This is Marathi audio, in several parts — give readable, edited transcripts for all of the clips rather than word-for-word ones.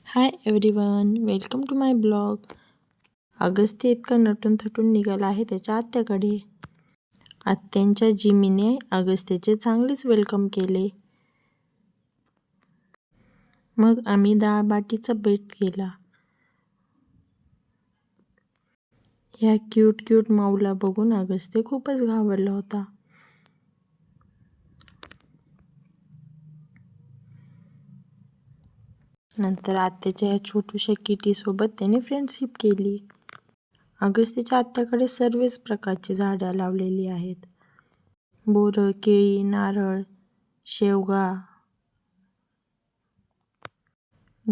High everyone, welcome to my blog. Agastya इतका नटून थटून निघाला आहे त्याच्या आत्याकडे. आत्यांच्या जिमीने अगस्त्याचे चांगलेच वेलकम केले. मग आम्ही डाळबाटीचा बेत केला. ह्या क्यूट क्यूट माऊला बघून अगस्त्य खूपच घाबरला होता. नंतर आत्याच्या ह्या छोटूशा किटीसोबत त्याने फ्रेंडशिप केली. अगस्त्याच्या आत्याकडे सर्वच प्रकारची झाडं लावलेली आहेत. बोरं, केळी, नारळ, शेवगा.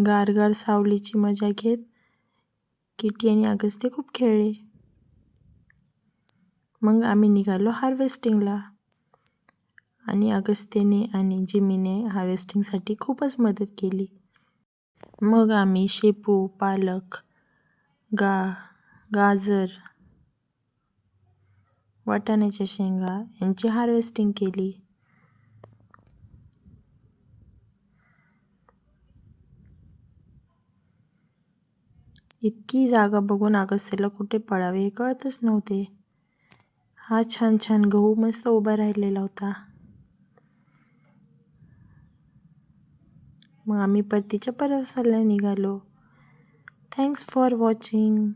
गारगार सावलीची मजा घेत किटी आणि अगस्त्य खूप खेळले. मग आम्ही निघालो हार्वेस्टिंगला आणि अगस्त्यने आणि जिमीने हार्वेस्टिंगसाठी खूपच मदत केली. मग आम्ही शेपू, पालक, गाजर, वाटाण्याच्या शेंगा यांची हार्वेस्टिंग केली. इतकी जागा बघून अगस्त्यला कुठे पळावे हे कळतच नव्हते. हा छान छान गहू मस्त उभा राहिलेला होता. मग आम्ही परतीच्या प्रवासाला निघालो. Thanks for watching.